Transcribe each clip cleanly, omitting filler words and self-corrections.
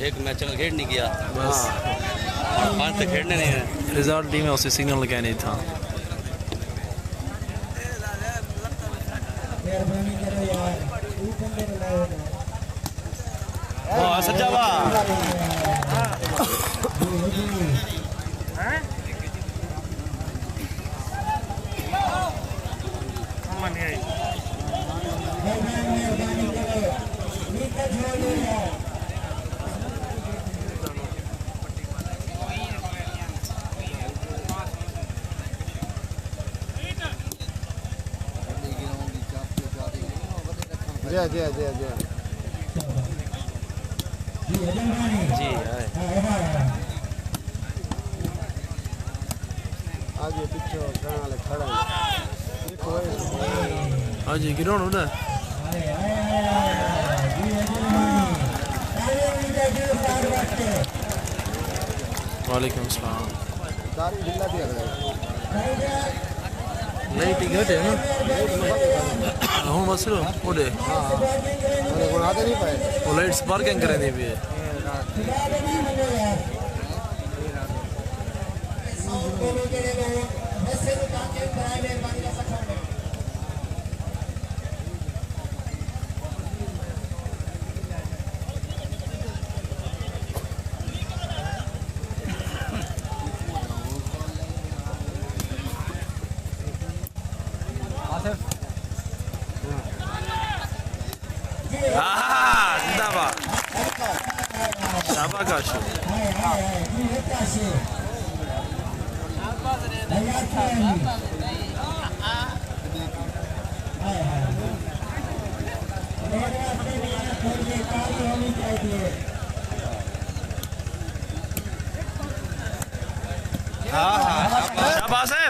एक मैच का खेल नहीं किया बस 5 तक खेलने नहीं है रिजल्ट टीम में उसे सिग्नल लगाया नहीं था सच्चा आज गिरोन उड़ा वालेकुम सलाम नहीं टिकट है ना हूँ मसलो उड़े वो लाइट्स पार्किंग करें दी भी है शाबाश है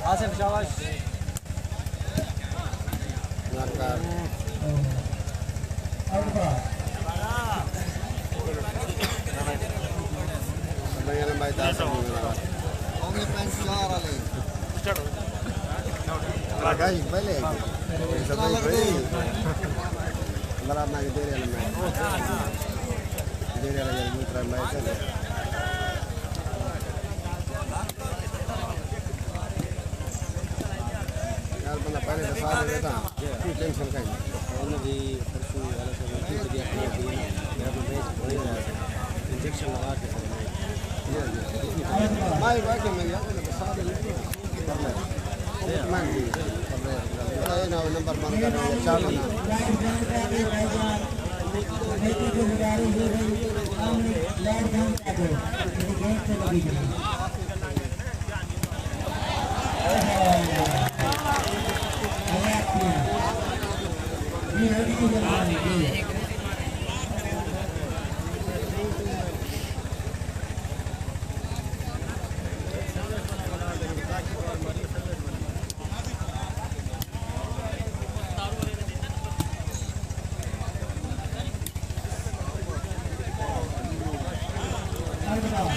आसिफ शाबाश टेंशन का इंजेक्शन लगा के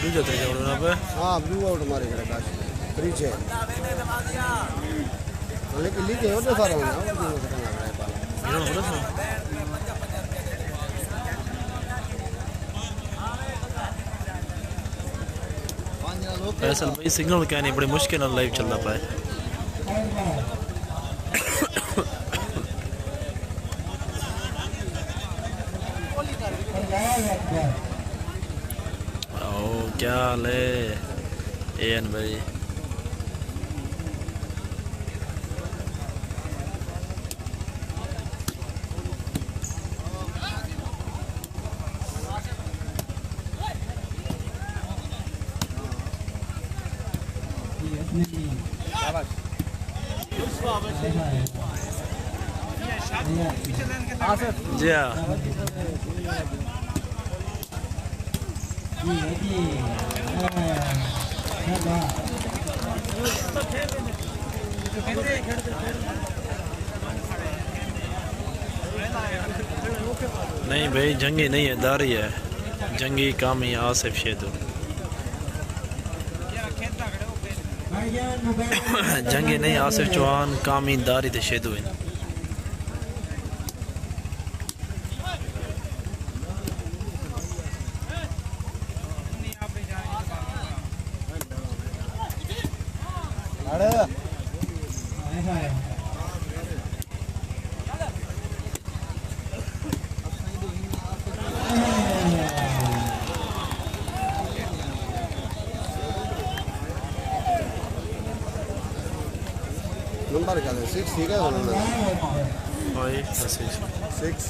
दूजा तरीका उड़ना पे हाँ ब्लू आउट मारे गए काश फ्री छे लेकिन लीक है तो सारा होना और क्यों करना लग रहा है पाला ये ना बोला था फैसल भाई सिग्नल क्या नहीं बड़ी मुश्किल ਨਾਲ लाइव चलना पाए ओ क्या हाल है एन भाई जी हाँ नहीं भाई जंगी नहीं है दारी है जंगी कामी आसिफ शेदू जंगी नहीं आसिफ चौहान कामी दारी थे शेदू इन नंबर क्या है 6 ठीक है भाई 6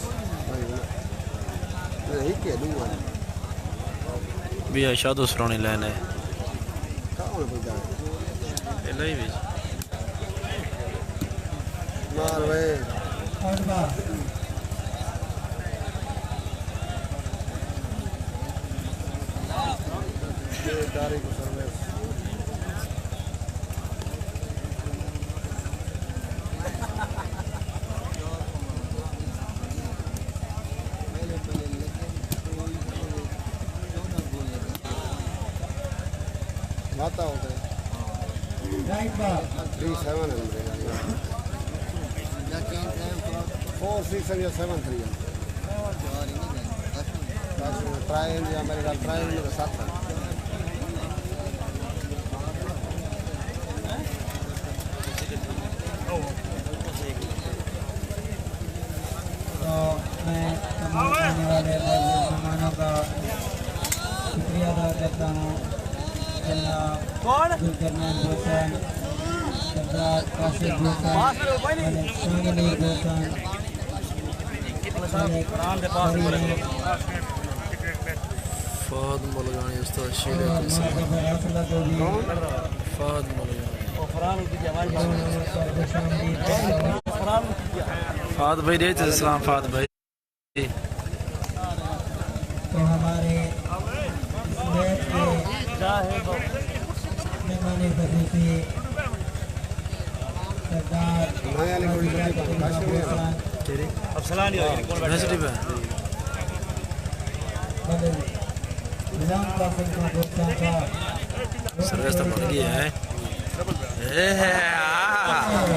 नहीं के दूंगा भी शादो सरानी लाइन है कौन बोलता है नहीं भी मार भाई ये गाड़ी को सर्विस आता होता है 37 4 6 या 7 3 ट्रायल या मेरे ट्रायल में 7 तो मैं तमाम आने वाले मेहमानों का शुक्रिया अदा करता हूँ जुल्करनैन हुसैन सरदार कासिम हुसैन शागिल हुसैन फहद मलगानी उस्ताद शेर फहद मलगानी फहद भाई देते सलाम फहद भाई तो हमारे मेहमान खसूसी सरदार सर्विस तो बन गई है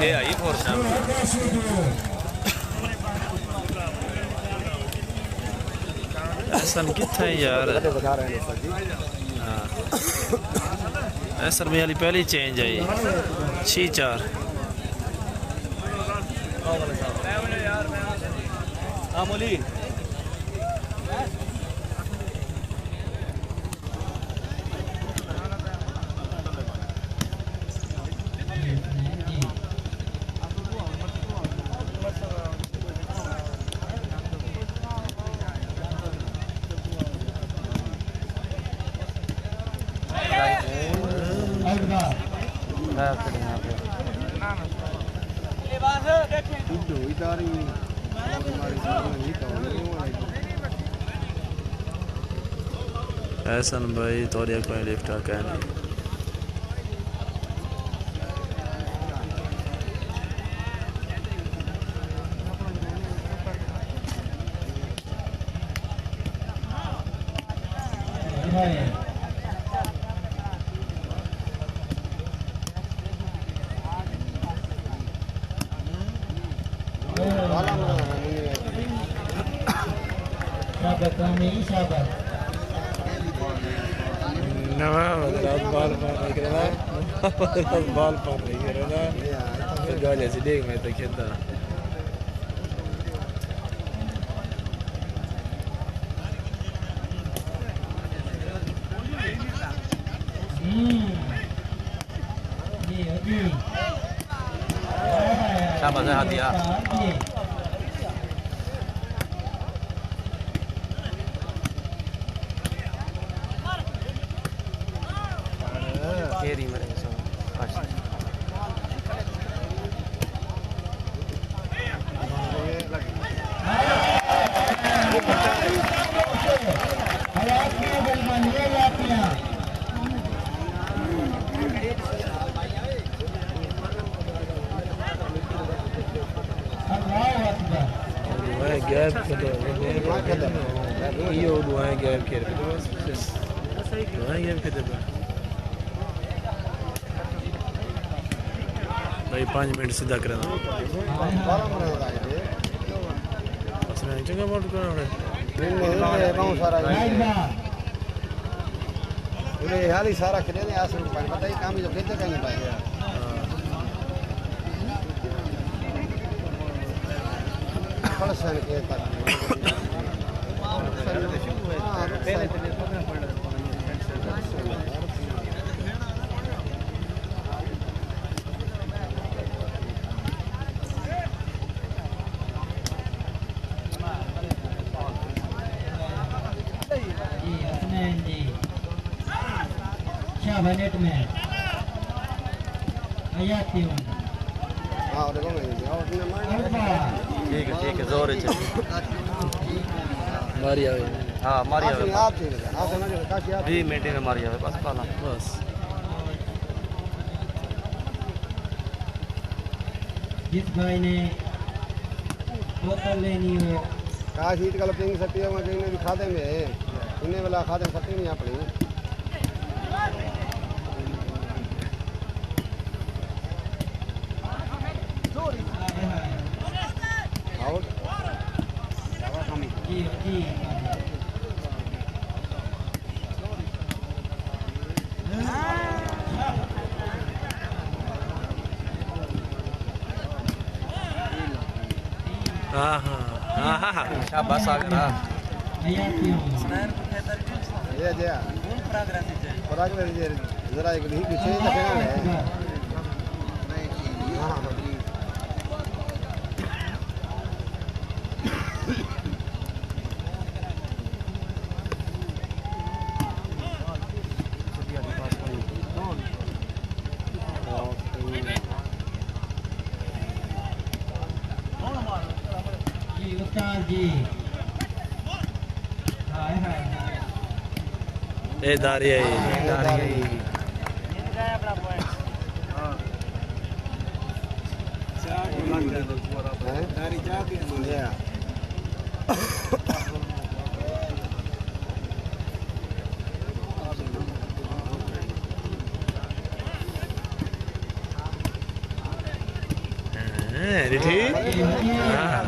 ये आई फोर्स ऐसा कितना है यार ऐसा में वाली पहली चेंज आई 6-4 मोली ऐसन भाई तोरिया कोई लिफ्ट आ कहने कामी शाबाश नवा रात बाल पर नहीं करना बाल पर नहीं करना फिर गाले से देख मैं तो खेलता जी शाबाश है, हाथ दिया। खेरी मरेंगे सब। गैप तो ये दुआएं गैप के बस दुआएं गैप के भाई 5 मिनट सीधा करना बस मैं चंगा बोल कर बहुत सारा ये हाल ही सारा खेले ने आसर पानी पता ही काम ही जो खेलते कहीं पाए फलसन के तक नेट में आयाती हां देखो मैं ठीक है जोर है मारी आवे हाँ मारी आवे आप ठीक है आप समझ लो काशी आप 20 मिनट में मारी आवे बस पाला बस जिस भाई ने बोतल लेनी हो काशी कल पिंग सटी है मैं कहीं भी खाते में इन्हें वाला खाते सटी नहीं अपनी आउट जी जी हाँ हाँ हाँ हाँ शाबाश आ गया आयाती ये जया पराग ये जरा एक ही पीछे देखना है हां जी उस्ताद जी हाय हाय ए दारी है दारी जाती है रिठी हाँ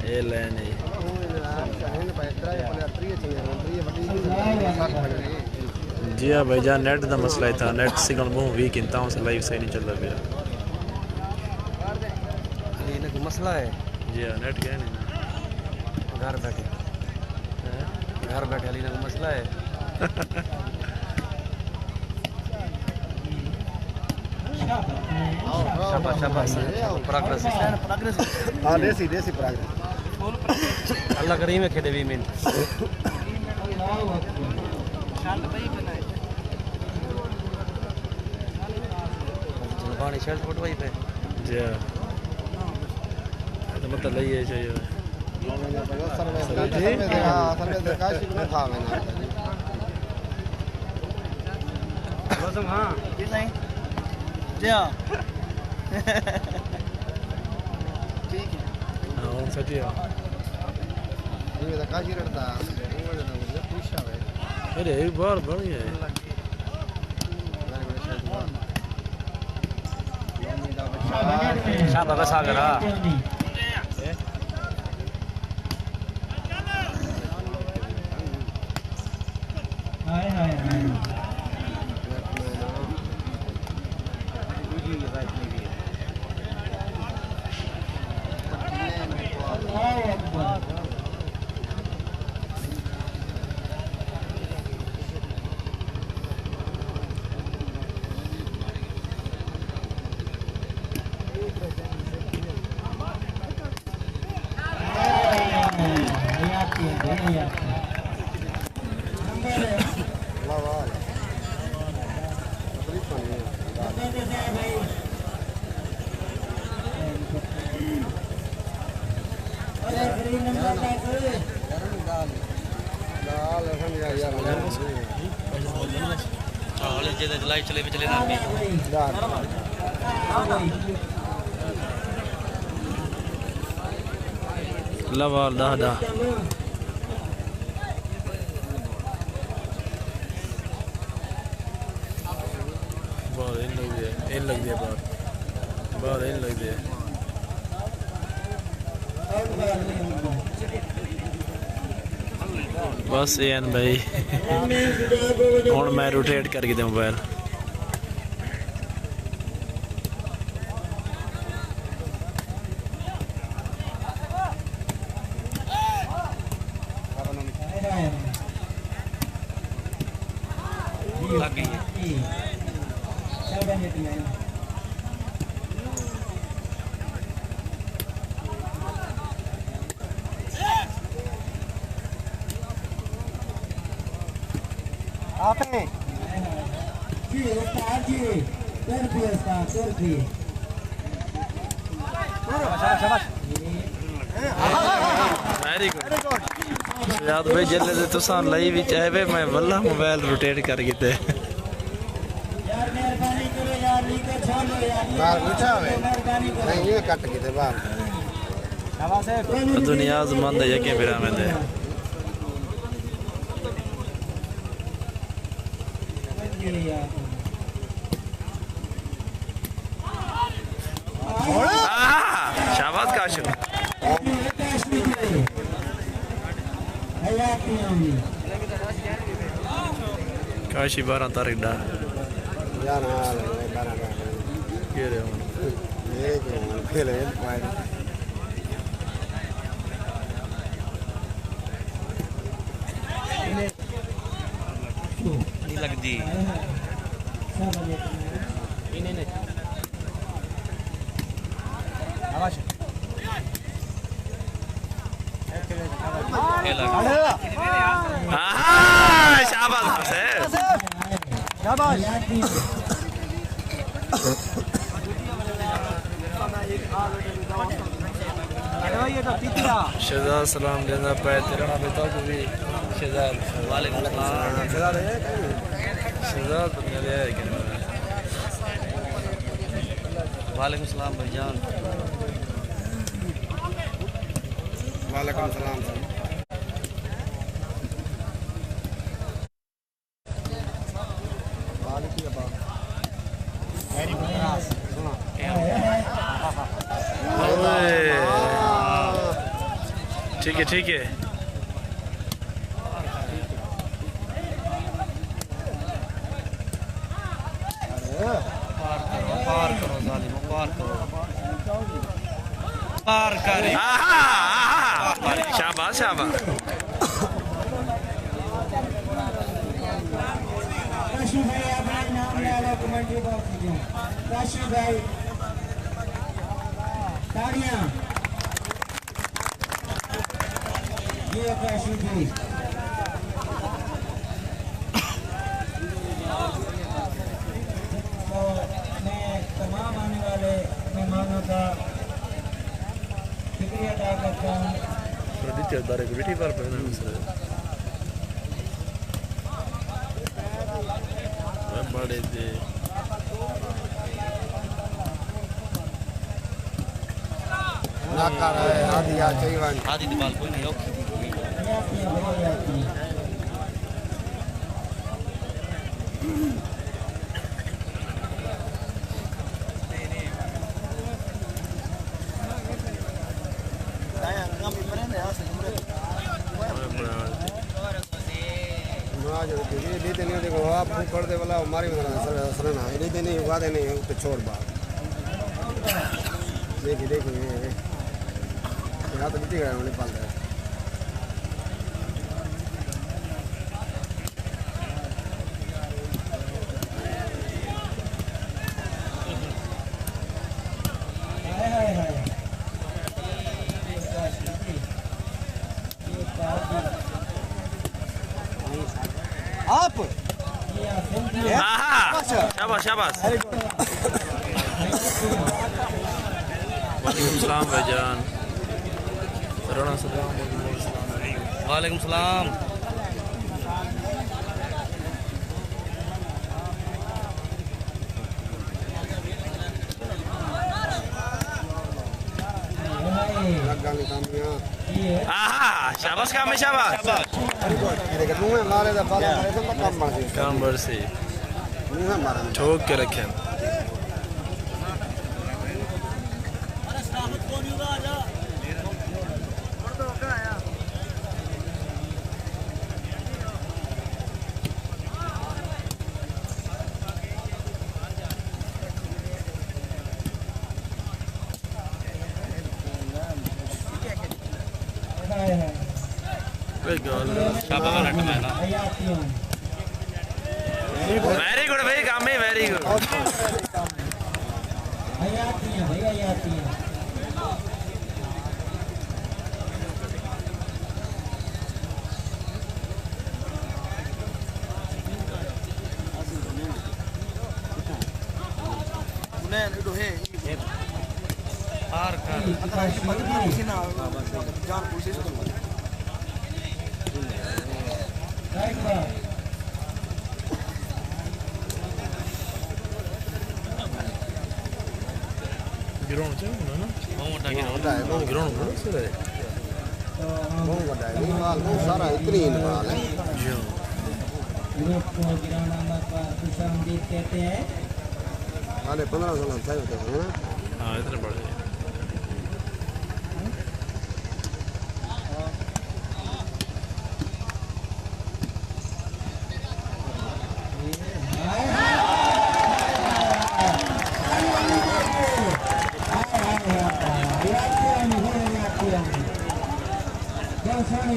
ये लेने जी हाँ भाईजान नेट का मसला ही था नेट सिग्नल बहुत वीक इन ताऊ से लाइव सही नहीं चल रहा भैया ये ना मसला है जी हाँ नेट क्या नहीं ना घर बैठे अली ना मसला है शाबाश शाबाश प्रोग्रेस हां देसी देसी प्राग अल्लाह करीम है खेदे 20 मिनट पानी शर्ट फोट वही पे जी हाँ तो मतलब लई है चाहिए सर्वे काशी में था मैंने हां ये सही क्या ठीक है हाँ सच्ची है ये तो काशी रड़ता मुझे पूछा है अरे एक बार बढ़िया है शाबाश आ गया वाह वाह तकलीफ नहीं है दाल हम यार हाल जे लाइट चले भी चले ना लवाल दादा बाहर इन लग दिया बाहर इन लग दिया बस एन भाई हुण मैं रोटेट करके दे मोबाइल लग गई है आपने वेरी गुड याद भाई जल्ले दे तुसां लई भी चाहे मैं वल्ला मोबाइल रोटेट करके दे बाहर पूछा है नहीं ये कट के थे बाहर शाबाश है दुनिया जमंद है यके बिरा में दे शाबाश काशु काशी 12 तारीख डा यार हाल है बारा का के रे ये जो खेले पाए नहीं लगती ये लग शाबाश है शहजाद सलाम देना पे तेरा नाम बता तू भी शहजाद वालेकुम सलाम शहजाद मेरे है कि वालेकुम सलाम भाईजान वालेकुम सलाम ठीक है ठीक है पार करो जालिम पार करो पार करे शाबाश शाबाश काशी भाई अपना नाम ले लो कमेंट्री बॉक्स में काशी भाई ताड़ियां ये काशी भाई तो मैं तमाम आने वाले मेहमानों का शुक्रिया अदा करता हूँ Raditya Darek Viti पर पहना है बड़े दे ना कर आदि आ चाहिए आदि दीवाल कोई नहीं ओके ये देने देखो आप कर दे वाला हमारी सर ना ये देने युवा देने तो छोड़ बात देखिए देखिए यहाँ तो बीती गया उन्हें पाल रहा है हाय हाय हाय ये आहा शाबाश शाबाश वालेकुम सलाम भाईजान राणा सलाम वालेकुम सलाम। आहा शाबाश काम है शाबाश काम बरसी ठोक के रखे वेरी गुड भाई काम है वेरी गुड गिरोण चाहिए ना गिरोण बड़ा सर है सारा इतनी जी ग्रुप को गिराना का खुशामदीद कहते हैं। 15-16 थे हाँ इतने बड़े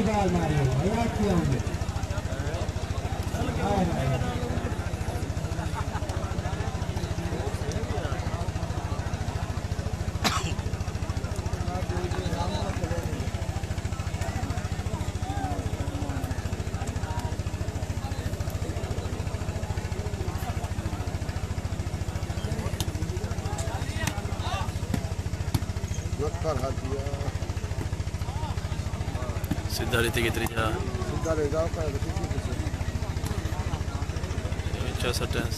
बाल मारी सीधा रीति की त्रिजा अच्छा टेंस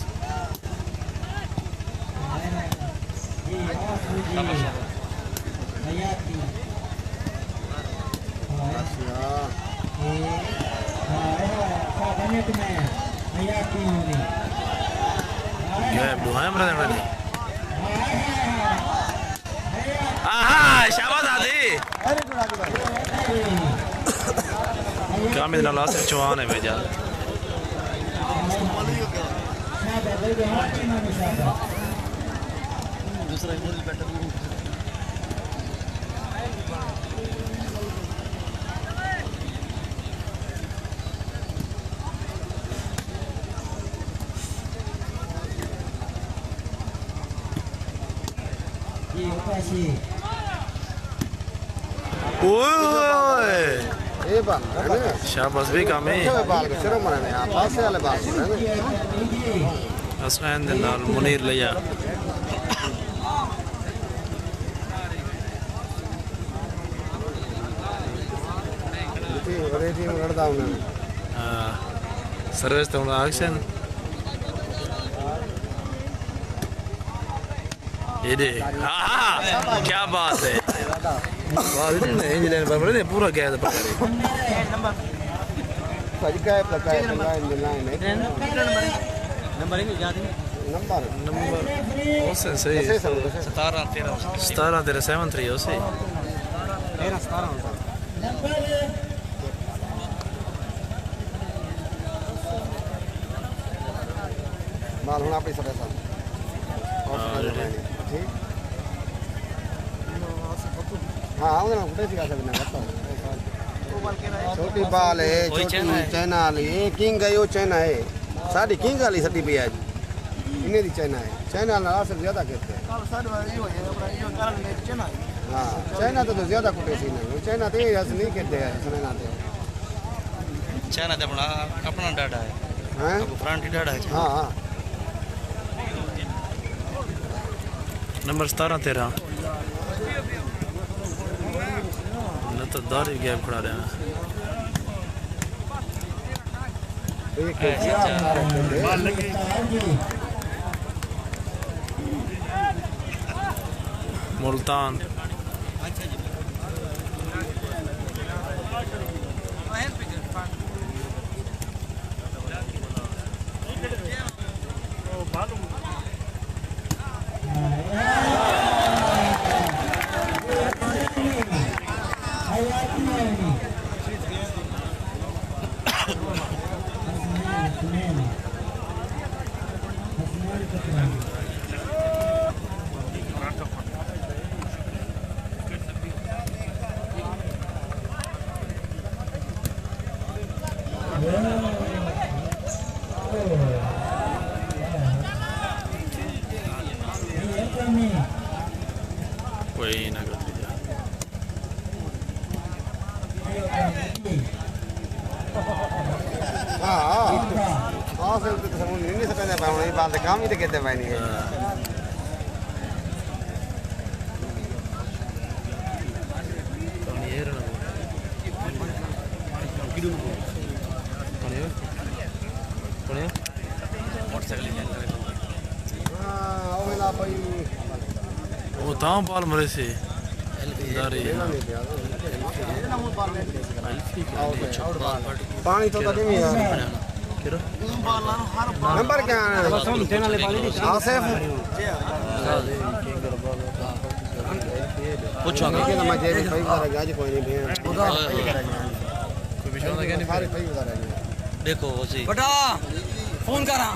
शाबाश आदि काम इतना लास्ट चौहान है भेजा शाबाश भी काम है हसनैन दे नाल मुनीर लिया सर्विस तो एक्शन ये दे क्या बात है इंजीनियर बराबर पूरा गया था पकड़े नंबर ओसे सही 17-13-73 ओसे माल होना पैसा पैसा हाँ छोटी बाल है छोटी चाइना वाली ये किंग है, यो चाइना है साड़ी किंग वाली सटी भी आज इन्हें दी चाइना है चाइना वाला से ज्यादा कहते हैं हाँ चाइना तो ज्यादा कुटे सी नहीं चाइना तो ये नहीं कहते हैं सुने ना चाइना तो अपना अपना डाटा है हैं आपको फ्रंट ही डाढ़ा है हाँ हाँ नंबर 17 13 न तो दारी गैप खड़ा रहे हैं एक मुल्तान कोई ना करती जा हाँ हाँ से तो समझ नहीं सकते पाऊँ ये बात काम ही तो कहते भाई नहीं हाँ वो ना भाई वो तां पाल मरे से दारी पानी तो तभी नहीं यार किरो नंबर क्या है आसिफ पूछो के ना मैं जेब कई बार गाज कोई नहीं भैया कोई विश्वास ना क्या नहीं सारे कई बार देखो उसी बटा फोन करा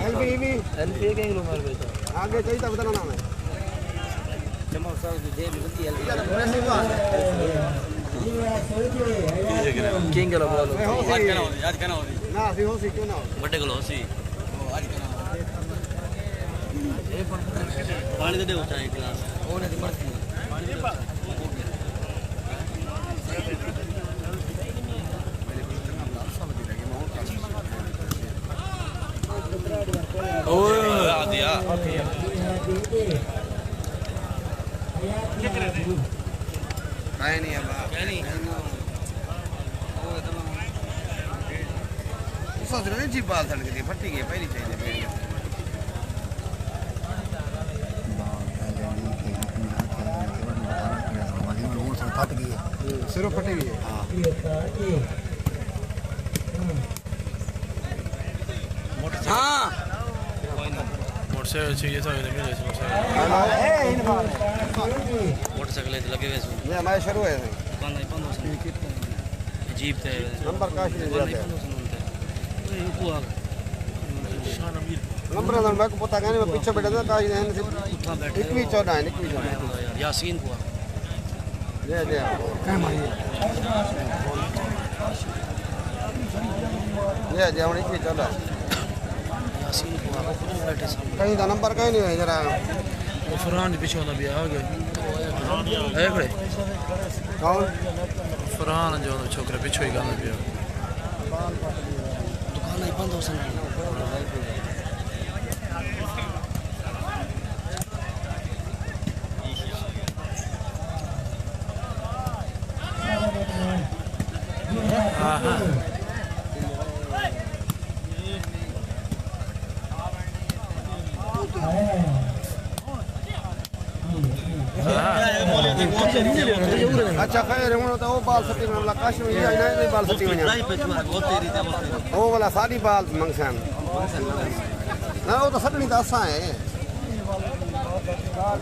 एलपी एलपी के किलो मार बेटा आगे चाहिए तो बताना नाम है किंग का बोलो याद करना हो ना सी हो सी क्यों ना बड़े गलो सी पानी दे दो चाय गिलास ओने दी मर्जी ओए आ दिया है नहीं अब क्या नहीं सोच रहे हैं जी बाल सड़ गई फटी गई पहली चाहिए सिर्फ फटी गई है हां मोटरसाइकिल चाहिए था इधर मिले मोटरसाइकिल लगे हुए हैं मैं हमारे शुरू है दुकान नहीं बंद हो सकती जीप थे नंबर काश नहीं दुकान नहीं जाते बंद हो सकते ये हुआ नंबर मैं को पता नहीं मैं पीछे बैठा था काश नहीं उठा बैठे इतनी 14 है इतनी 14 यासीन हुआ जय जय जय जय हम इतनी 14 यासीन हुआ बैठे सब कहीं का नंबर कहीं नहीं है जरा वो फरहान पीछे होना भी आ गए है खड़े कौन फरहान जो छोकरे पीछे ही गाना भी दुकान नहीं बंद हो सकती हां हां अच्छा खैर हूं तो वो बाल सटी में काश में ये नहीं बाल सटी में वो वाला सारी बाल मंगसन ना वो तो सटनी तो असा है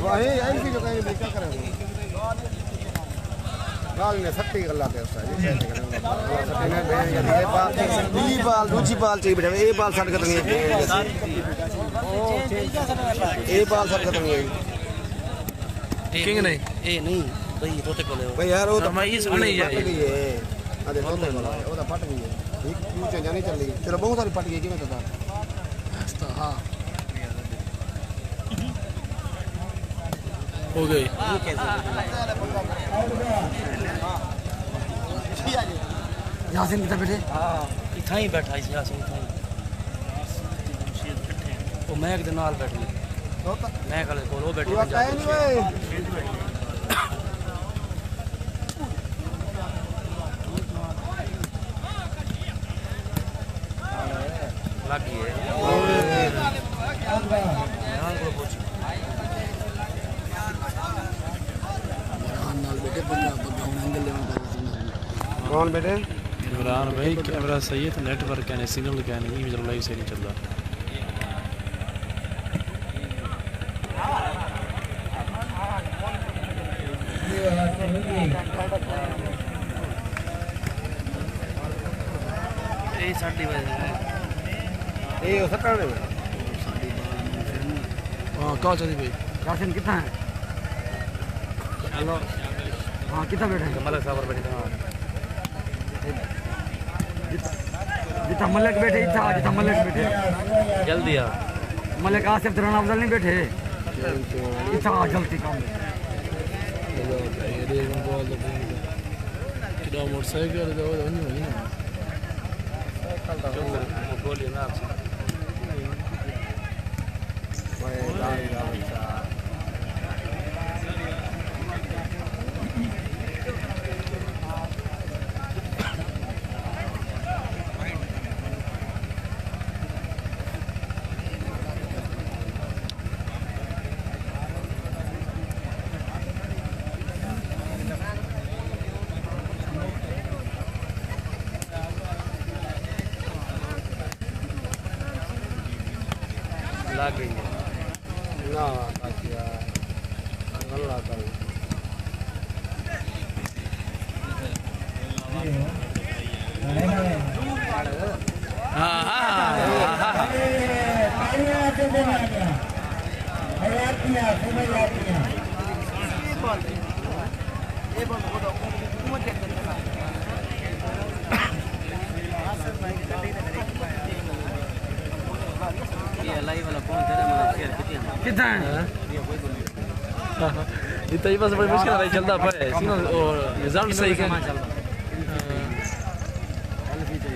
वही ऐसी जो कहीं बेचा करे बाल ने सट्टी गल्ला पे उसका ये कैसे करेंगे सट्टी में बहन ये बाल दूसरी बाल चाहिए बेटा ये बाल सट खत्म है ये बाल सट खत्म है किंग नहीं ए नहीं भाई रोते को ले भाई यार वो तो मैं इस नहीं फट गई है अरे रोते वाला है वो तो फट गई है एक क्यों चेंज नहीं चल रही चलो बहुत सारी फट गई कि मैं तो हां हो गई यासीन कितना बैठे इतना ही बैठा इसी आसू इतना वो मैं एक दिन नाल बैठी मैं कल को वो बैठी लगी है यहाँ को पूछ कौन बेटे इमरान भाई कैमरा सही है तो नेटवर्क है नहीं सिग्नल क्या नहीं इधर लाइव से नहीं चल रहा ये साड़ी बजे ये हो सकता है हाँ कहाँ चली भाई राशन कितना है हेलो हाँ कितना बैठे हैं मलक साहब बैठे हाँ जितना मलक बैठे इतना जितना मलक बैठे जल्दी आ मलक आसिफ तिराना अफजल नहीं बैठे इतना जल्दी काम कितना मोटरसाइकिल तो वो नहीं होनी ना बोलिए ना आपसे लग गई है ना काशिया अल्लाह का ये लाइव वाला फोन तेरे में शेयर कितना है इतना ही बस बड़ी मुश्किल है चलता पर सिग्नल और रिजल्ट सही है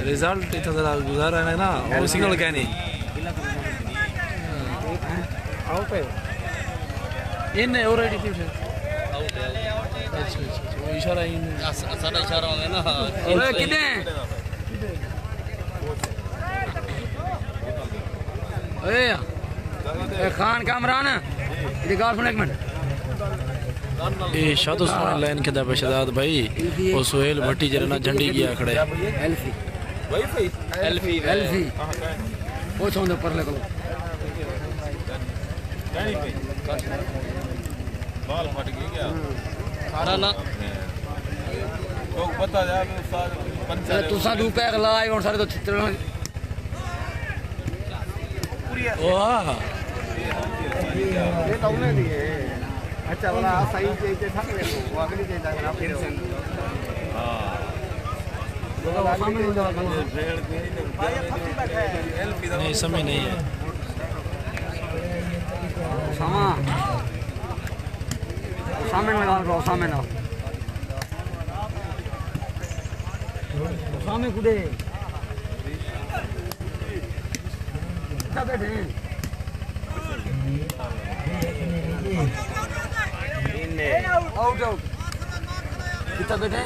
रिजल्ट इतना ज़रा गुजारा है ना और सिग्नल क्या नहीं आउट है इन्हें ऑलरेडी थी फिर आउट है अच्छा वो इशारा इन सारा इशारा होगा ना ओए कितने ओए खान कामरान ये गाल सुन एक मिनट ये शादो सुन लाइन के दबे शदाद भाई और सोहेल भट्टी जरना झंडी किया खड़े एल्फी एल्फी एल्फी वो छोड़ दे परले को बाल फट गए क्या ना ना लोग बता जा पंचर तू सा दू पैक लाए और सारे तो चित्र वाह ये तो उन्हें दिए अच्छा वाला सही चाहिए था वो अगली चाहिए था आप नहीं समय नहीं है सामने लगा लो सामने ना सामने कुदे कितना बैठे आउट आउट कितना बैठे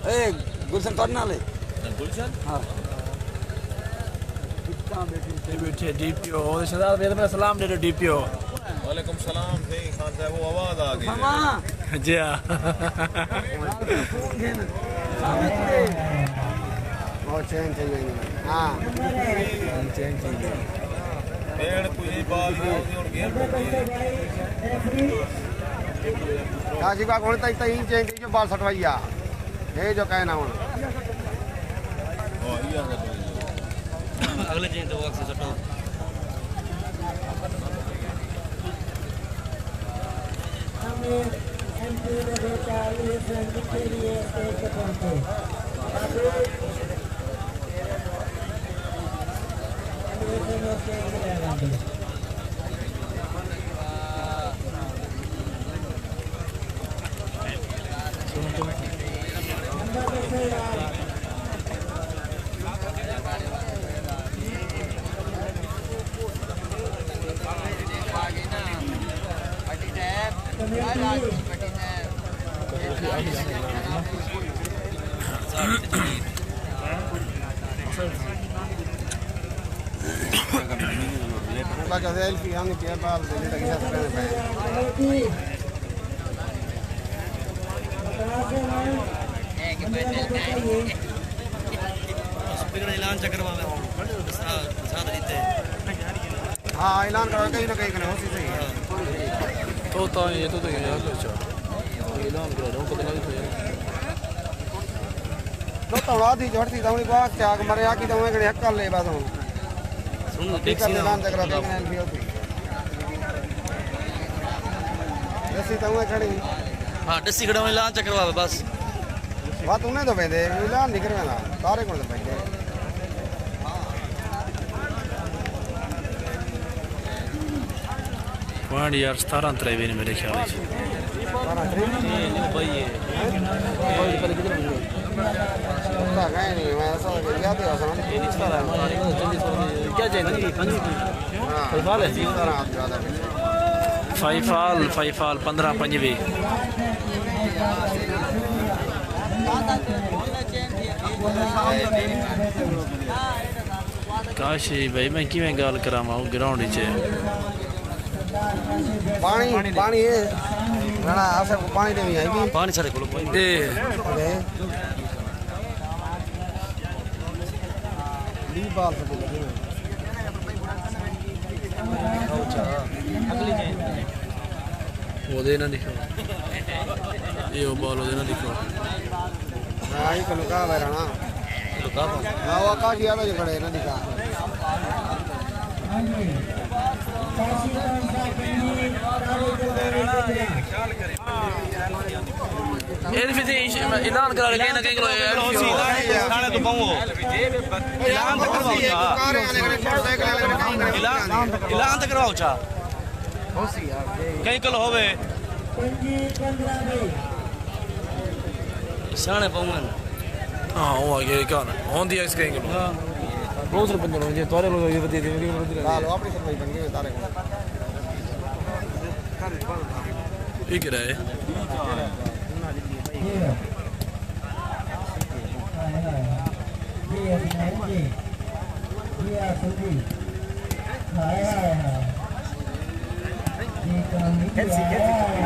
ए गुलशन करना ले गुलशन हाँ ये बैठे डीपीओ और शदाद मेरे में सलाम दे दो डीपीओ वालेकुम सलाम थे खान साहब वो आवाज आ गई मामा जी हाँ और चैन चाहिए हाँ चैन चाहिए पेड़ को ये बाल और गेम काशी का कौन तक तीन चैन जो बाल सटवाइया ये जो कहना हूँ अगले चेंज तो वक्त से सटो Baca selfie hangi tiap hal jadi tak kisah sekarang apa. ऐलान चक्रवा साथ देते हाँ ऐलान करो कहीं ना कहीं करना हो सही है तो ये तो यार लो चल ऐलान करो दो पता लग गया तो तवड़ा दी जोड़ती तवड़ी बात क्या मरे आकी तवड़े कड़े हक कर ले बस हम सुन कर ऐलान चक्रा तो मैंने भी होती जैसी तवड़े खड़ी हां डसी खड़ा ऐलान चक्रवा बस बात उन्हें तो बेदे ऐलान नहीं करवेला तारे कौन तो बैठे पॉइंट यार 17 अंतर है मेरे ख्याल से भाई ये पता नहीं मैं ऐसा याद है आसान ये नहीं सारा क्या चाहिए हां फाल है सारा आप ज्यादा फाइफाल 15 पंजवी काशी भाई मैं किवें गल करावां ग्राउंड च पानी पानी है राणा आसे पानी देवी आई भी पानी सारे को कोई ए ली बाल से लगे वो देना दिखो ये वो बॉल वो देना दिखो हां ये कनु का है राणा लुका ना वो का किया तो खड़े ना दिखा ऐलान करा के ना कहीं थाने तो पाऊं ऐलान तो करवाओ ऐलान तो करवाओ चा कहीं कल होवे साने पाऊंगा हां वो आगे कौन हों दिया इसके कहीं बहुत सारे बंदे होंगे तोरे लोग ये बता देंगे लो अपनी सरवाई बन गई तारे ये क्या है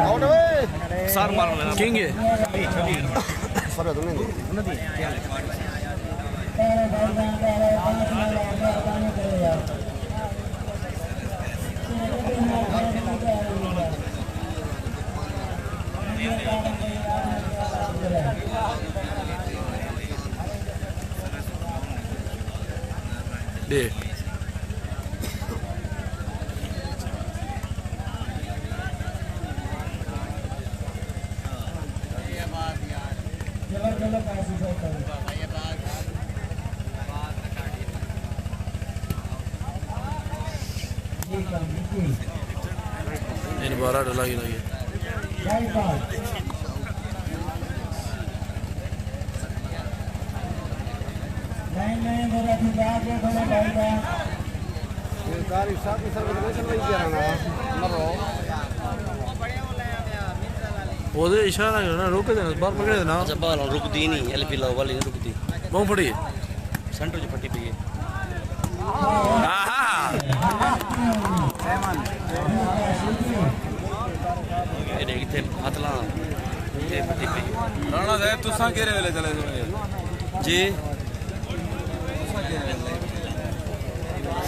आउट वे सार मार लेना किंग है सर तुमने दे इन 12 डला ही लगे गाड़ी साथ सर में सरवाई किया ना मरो ओदे इशारा करना रोक देना बाहर पकड़े देना जब बाल रुकती नहीं एलपी लाओ वाली नहीं रुकती बहुत पड़ी सेंटर जो फटी पई है आहा ये देखते हथला ये फटी पई राणा साहब तुसा केरे वेले चले जी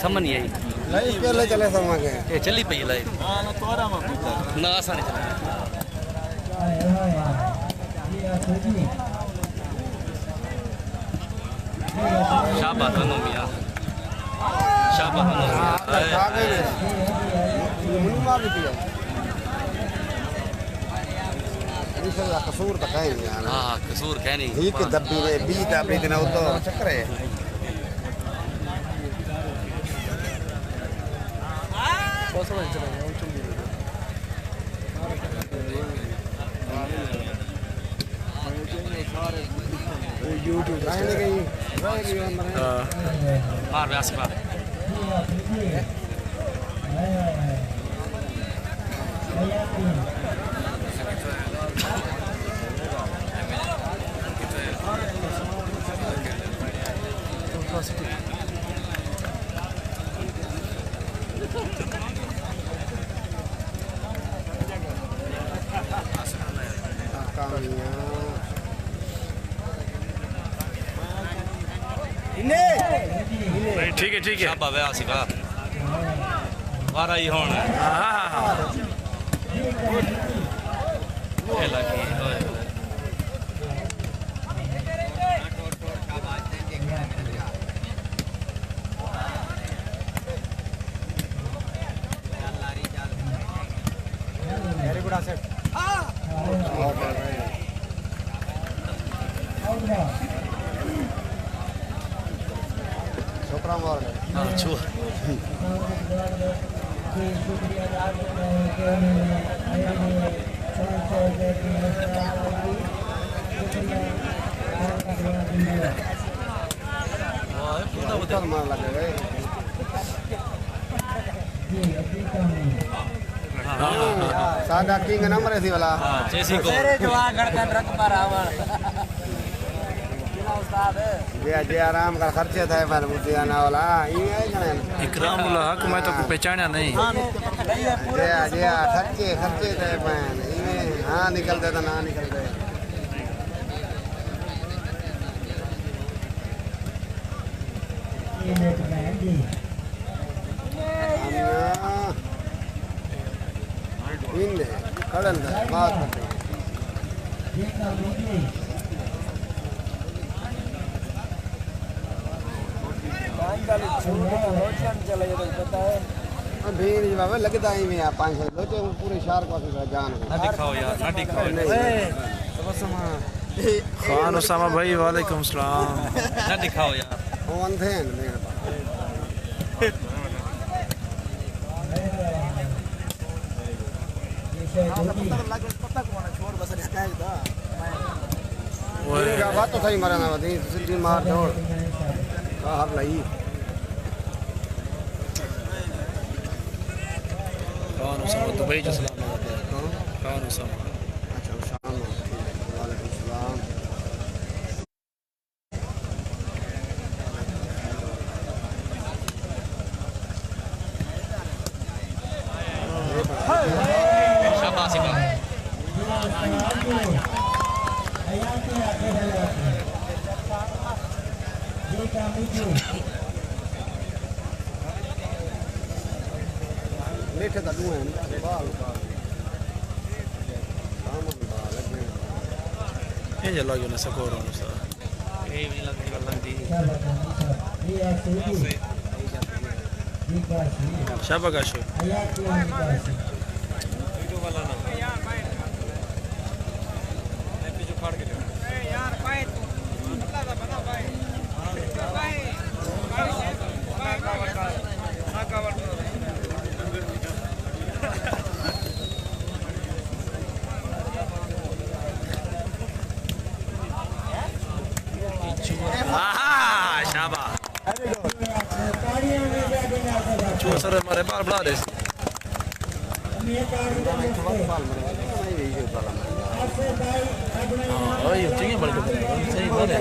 समझ नहीं आई नहीं पहले चले समा के ये चली पई लाई हां ना तोरा में पूछा ना आसानी चली शाबाश रनो मियां शाबाश रनो आ गए मुनी मार दी है ये सब कसूर तक है यार हां कसूर कह नहीं ठीक दब्बी में 20 दब्बी दिन तो चक्कर है YouTube रहने गई मार व्यास बार ठीक है शाबा व्यास बार वारा ही होना ये लगी वेरी गुड आसेट छोकरा मार छुआ चल मार लगे गए सादा किंग नंबर है वाला जैसी को जे आराम का खर्चे थे पर मुझे आना वाला ये इकराम उल हक मैं तो पहचाना नहीं जे खर्चे थे मैन हाँ निकलते तो ना निकलते ಹಿಂದೆ ಕಡಲ್ದ ಮಾತು भीड़ बाबा लगता ही में 500 लोटे पूरे शहर को जान ना दिखाओ यार ना दिखाओ खान उसामा भाई वालेकुम सलाम ना दिखाओ यार फोन थे मेरे पास बात तो सही मरना बती सीधी मार छोड़ बाहर लई खान उसामा दुबई जो सलाम खान उसामा अच्छा शाम वालेकुम सलाम शाबाश बार लेटे तक हुए हैं बाल ये जला जो ना सकोर उनसा ये भी लगती शाबाश शाबाश चुआ सर हमारे बाल बढ़ा दे चाहिए बड़े सही बोले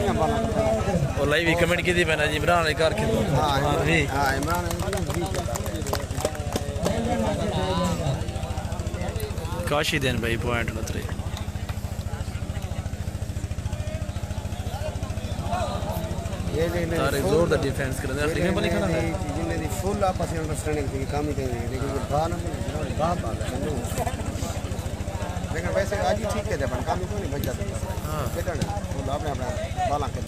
और लाइव कमेंट की थी मैंने इमरान ने कार खेलो हाँ इमरान काशी देन भाई पॉइंट उतरे तारे जोरदार डिफेंस कर रहे हैं बनी खड़ा है जिन्हें दी फुल आपस में अंडरस्टैंडिंग थी काम ही कहीं लेकिन जो बात लेकिन वैसे आज ही ठीक है अपन काम ही क्यों नहीं बच जाते हां देखना फुल आपने अपना बाला के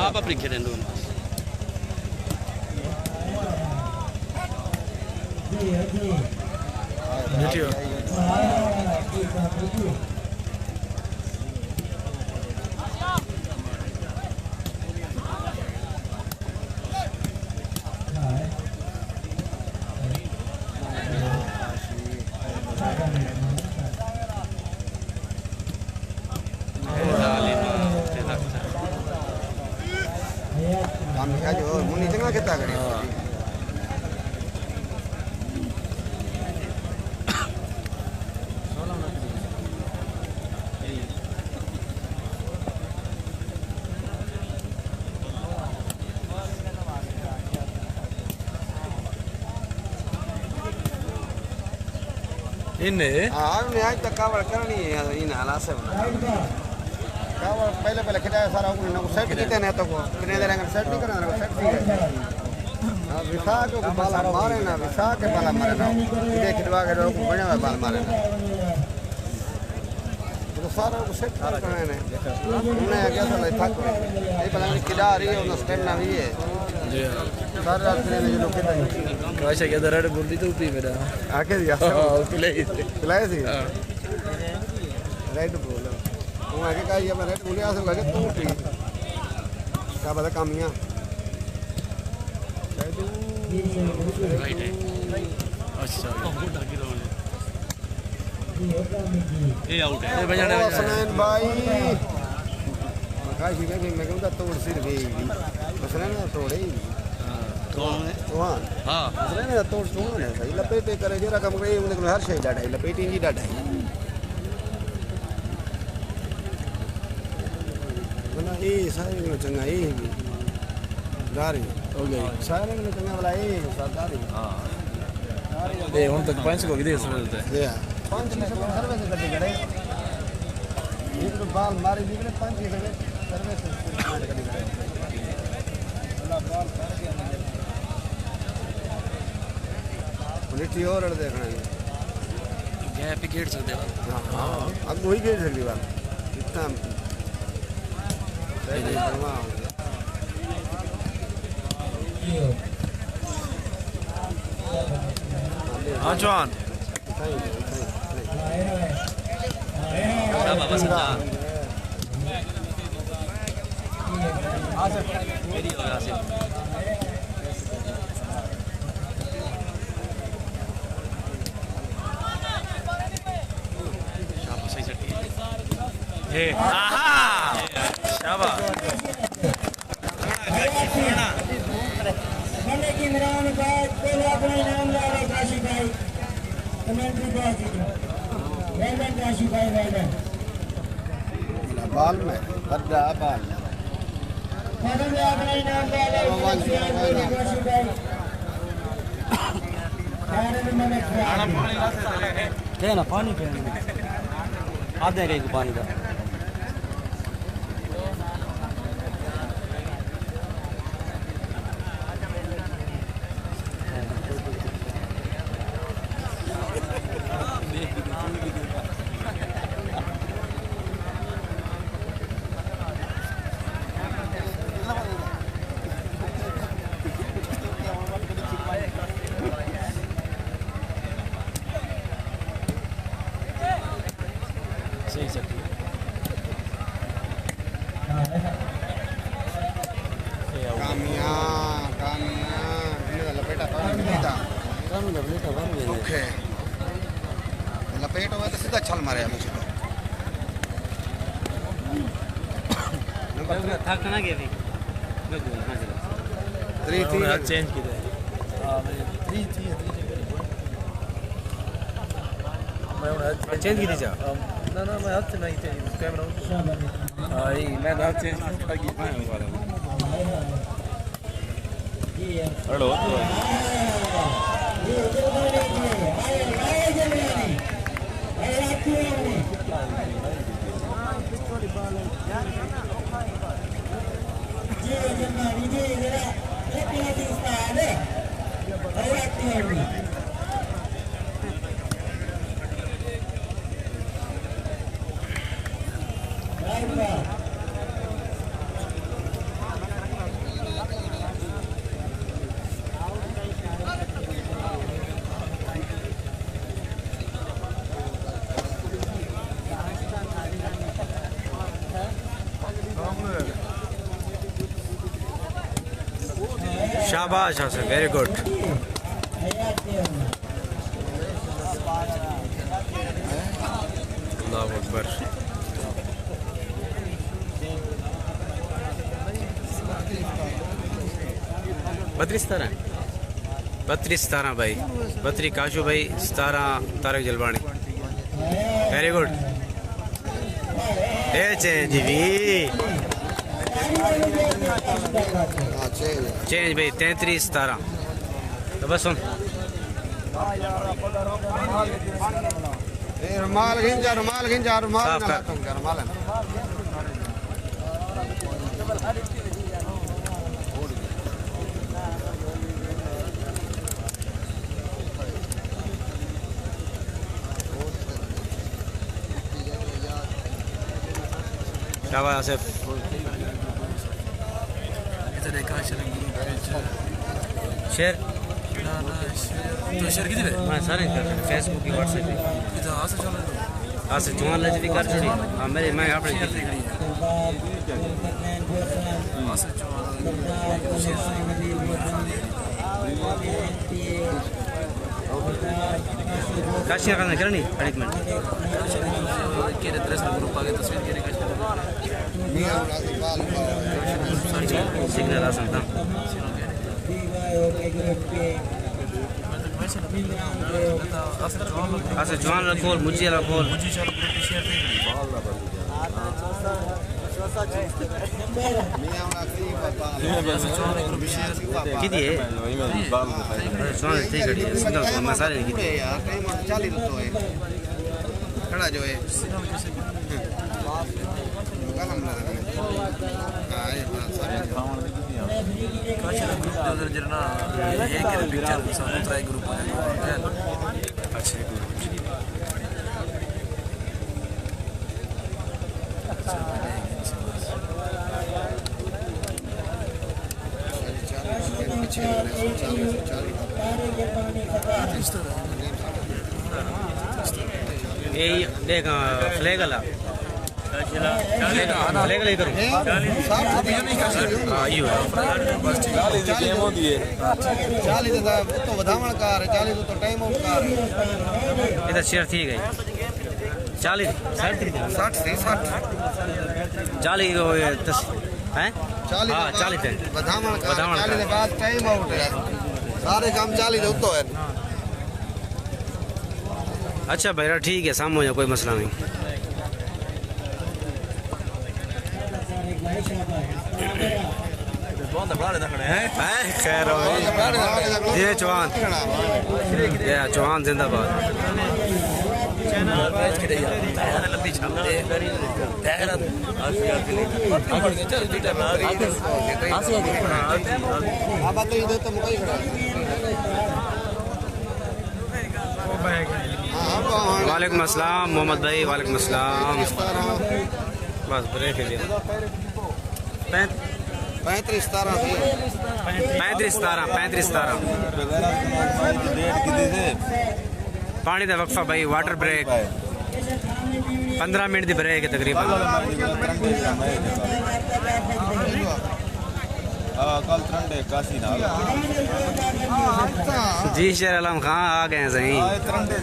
आप अपनी खेलें दोनों वीडियो हम क्या जो मुन्नी चंगा कितना करे इन्हें हाँ मैं आज तक कावड़ करनी है इन हालात से कावड़ पहले खिलाया सारा उन्हें ना सेट किते ने तो को कितने देर अगर सेट नहीं करना सेट नहीं है हां विसा को बाल मारे ना विसा के बाल मारे ना ये खिलवा के लोग बढ़िया बाल मारे ना तो सारा को सेट करना है उन्हें क्या था था ये पता नहीं किला आ रही है उन स्टेमिना भी है जी हां सारे रात में जो लोग कितने कैसे क्या दरड़ बोलती तो पी मेरा आके दिया पिलाई थी राइट बोल वो आगे का ये मैं राइट बोले आसे लगे तू पी क्या बता कामियां राइट है अच्छा ये आउट है बजाने हसनैन भाई मकाशी में मैं कहूंगा तोड़ सिर गई हसनैन ने तोड़े कौन है वहां हां हसनैन ने तोड़ सुन है सही लपेटे करे जरा कम गई मुझे हर शे डाटा लपेटी जी डाटा ना ये सारे में चंगा ये भी गारी हो गई सारे में चंगा वाला ये सरदारी हां ये उन तक 5 को किधर से मिलता है ये 5 6 सर्विस करते गड़े ये तो बाल मारे निकले 5 6 सर्विस करते गड़े अल्लाह बाल कर गया पुलिस और देखना है गैप गेट सकते हो हां अब वही गेट सकती बात इतना सही करवा हां जॉन क्या बाबा सजा आसिफ मेरी और आसिफ शाबाश सही सटी हे आहा शाबाश मने की इमरान भाई पहले अपना नाम ला रहे काशी भाई कमेंट्री बात वेलडन काशी भाई वेलडन बाल में बड़ा बाल मने में अपना नाम ला रहे काशी भाई खाने में मने है ना पानी पे आधे गए पानी का सही सटी कामियां ये लपेटा पानी पीता काम डबलेट बन गए ओके लपेट हुआ तो सीधा छल मारे मुझे थक ना गए भी मैं घूमना चला 3 3 चेंज किया हां भाई 3 थी मैं चेंज की जा ना ना मैं हाथ से नहीं चेंज कैमरा हां मैं हाथ चेंज की मैं वाला हेलो शाबाश हासिफ वेरी गुड अल्लाहु अकबर 32-17 भाई, 32 काशू भाई, 17 Tarak Jalwani. Very good. Change भी चेंज भाई 33-17। तो बस सुन रुमाल घिंचा रुमाल साफ कर। रुमाल शाबाश आसिफ। शेयर तो शेयर किती रे हाँ सारे कर फेसबुक की व्हाट्सएप पे इथं असं चालू आसिफ जुमान लज भी कर छोड़ी। हाँ मैं अपने असं काशिया करना करनी अड़िक मिनट केले ड्रेस ग्रुप आगे तस्वीर केले का सिग्नल आ सकता आसिफ जुमान खोल मुझे वाला खोल किती आहे जुमान ठीक आहे सिग्नल मसाले किती यार टाइम 40 रुपए है खड़ा जो है कलम लगा हां ये बात सारी काशीला ग्रुप जर जरना हे केले पिक्चर समुद्र ग्रुप आहे अच्छा ये देख फ्लैग वाला फ्लैग ले करो हाँ यू है 40 तो वधावण कार 40 तो टाइम आउट कार इधर शेयर थी गई 40 60 40 को ये हैं 40 हाँ 40 है वधावण कार वधावण 40 के बाद टाइम आउट है सारे काम 40 उतो है अच्छा भैया ठीक है सामने कोई मसला नहीं खैर जी चौहान चौहान जिंदाबाद वालेकुम अस्सलाम मोहम्मद भाई वालेकुम अस्सलाम बस ब्रेक है 35-17 पानी का वक्फा भाई वाटर ब्रेक 15 मिनट की ब्रेक है तकरीबन कल ट्रंडे काशी नाल जी शेर आलम खान आ गए हैं सही ट्रंडे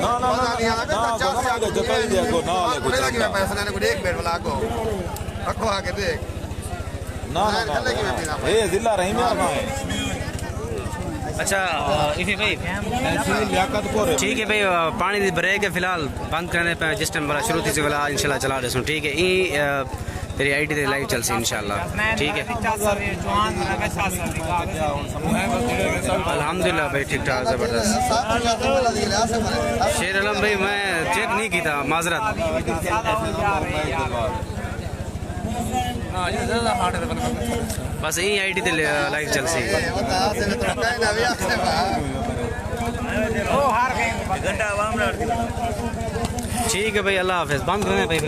ना जताई दिया को ना ले पैसा लेने को एक बेड वाला को रखो आके देख ना ए जिला रहीम यार ना अच्छा इसी भाई ठीक है भाई पानी की ब्रेक है फिलहाल बंद करने पे जिस टाइम वाला शुरू थी से वाला इंशाल्लाह चला दे ठीक है ई तेरी आईडी ते लाइव चल सी इंशाल्लाह ठीक है अल्हम्दुलिल्लाह भाई ठीक ठाक जबरदस्त शेर आलम भाई मैं चेक नहीं की था माजरत बस यही आईडी ते लाइव चल सी ठीक है भाई अल्लाह हाफिज बंद करने भाई